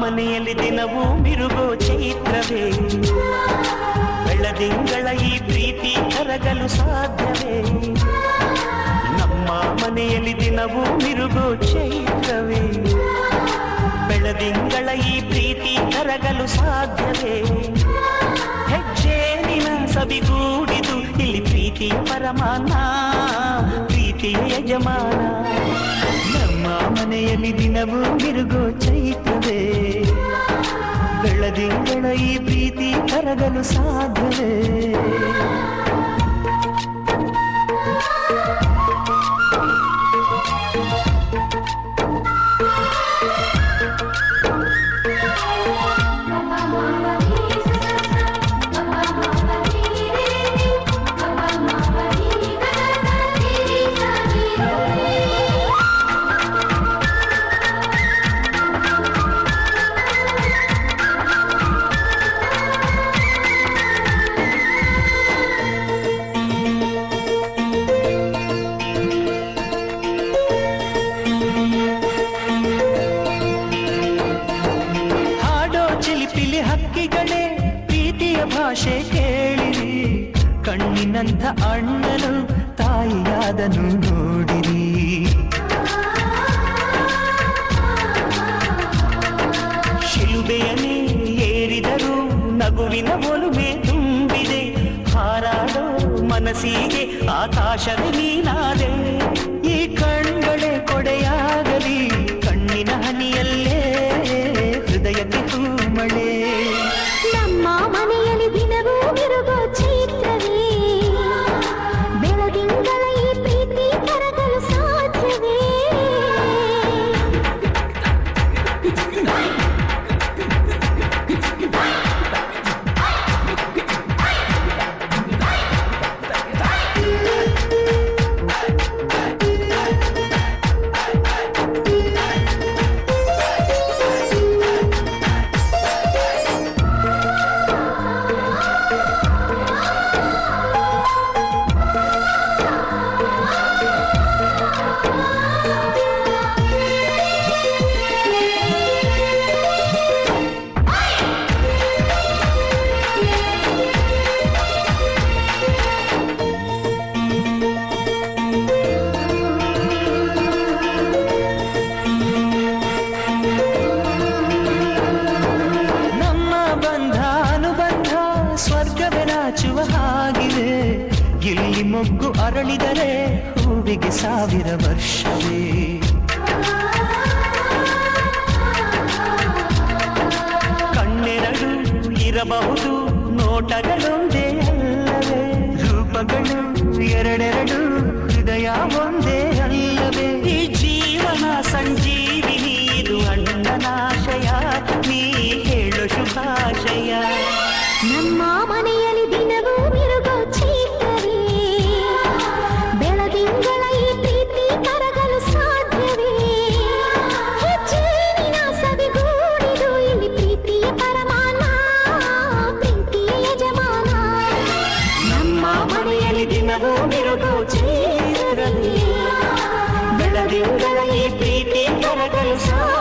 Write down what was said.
ಮನೆಯಲ್ಲಿ ದಿನವೂ ಮಿರುಗೋ ಚೈತ್ರವೇ, ಬೆಳದಿಂಗಳ ಈ ಪ್ರೀತಿ ಕರಗಲು ಸಾಧ್ಯವೇ? ನಮ್ಮ ಮನೆಯಲ್ಲಿ ದಿನವೂ ಮಿರುಗೋ ಚೈತ್ರವೇ, ಬೆಳದಿಂಗಳ ಈ ಪ್ರೀತಿ ಕರಗಲು ಸಾಧ್ಯವೇ? ಹೆಜ್ಜೇನಿನ ಸವಿಗೂಡಿದು ಇಲ್ಲಿ ಪ್ರೀತಿಯ ಪರಮಾನ, ಪ್ರೀತಿಯ ಯಜಮಾನ. ನಮ್ಮ ಮನೆಯಲ್ಲಿ ದಿನವೂ ಮಿರುಗೋ ಚೈತ್ರವೇ, ಬೆಳದಿಂಗಳ ಈ ಪ್ರೀತಿ ಕರಗಲು ಸಾಧ್ಯವೇ? ಹಕ್ಕಿಗಳೇ ಪ್ರೀತಿಯ ಭಾಷೆ ಕೇಳಿರಿ, ಕಣ್ಣಿನಂಥ ಅಣ್ಣನು ತಾಯಿಯಾದನು ನೋಡಿರಿ. ಶಿಲುಬೆಯನೇ ಏರಿದರು ನಗುವಿನ ಒಲುಮೆ ತುಂಬಿದೆ, ಹಾರಾಡೋ ಮನಸ್ಸಿಗೆ ಆಕಾಶವೇ ನೀನಾದೆ. ಈ ಕಣ್ಗಳೇ ಕೊಡೆಯಾಗಲಿ, ಕಣ್ಣಿನ ಹನಿಯಲ್ಲೇ ಹೃದಯಕ್ಕೆ ತೂಮಳೆ. ನಮ್ಮ ಮನೆಯಲ್ಲಿ ದಿನವೂ ಮಿರುಗೋ ಚೈತ್ರವೇ, ಬೆಳದಿಂಗಳ ಈ ಪ್ರೀತಿ ಕರಗಲು ಸಾಧ್ಯವೇ? ಹಾಗಿದೆ ಇಲ್ಲಿ ಮೊಗ್ಗು ಅರಳಿದರೆ ಹೂವಿಗೆ 1000 ವರ್ಷವೇ. ಕಣ್ಣೆರಡು ಇರಬಹುದು ನೋಟಗಳೊಂದೇ ಅಲ್ಲವೇ, ರೂಪಗಳು ಎರಡೆರಡು ಹೃದಯ ಒಂದೇ ಅಲ್ಲವೇ? ಈ ಜೀವನ ಸಂಜೀವಿನಿ ಇದು ಅಣ್ಣನಾಶಯ, ನೀ ಹೇಳು ಶುಭಾಶಯ. ನಮ್ಮ ಮನೆಯಲ್ಲಿ ದಿನವೂ ಮಿರುಗೋ ಚೈತ್ರವೇ, ಬೆಳದಿಂಗಳ ಈ ಪ್ರೀತಿ ಕರಗಲು ಸಾಧ್ಯವೇ? ಹೆಜ್ಜೇನಿನ ಸವಿಗೂಡಿದು ಇಲ್ಲಿ ಪ್ರೀತಿಯ ಪರಮಾನ, ಪ್ರೀತಿಯ ಯಜಮಾನ. ನಮ್ಮ ಮನೆಯಲ್ಲಿ ದಿನವೂ ಮಿರುಗೋ ಚೈತ್ರವೇ, ಬೆಳದಿಂಗಳ ಈ ಪ್ರೀತಿ ಕರಗಲು ಸಾಧ್ಯವೇ?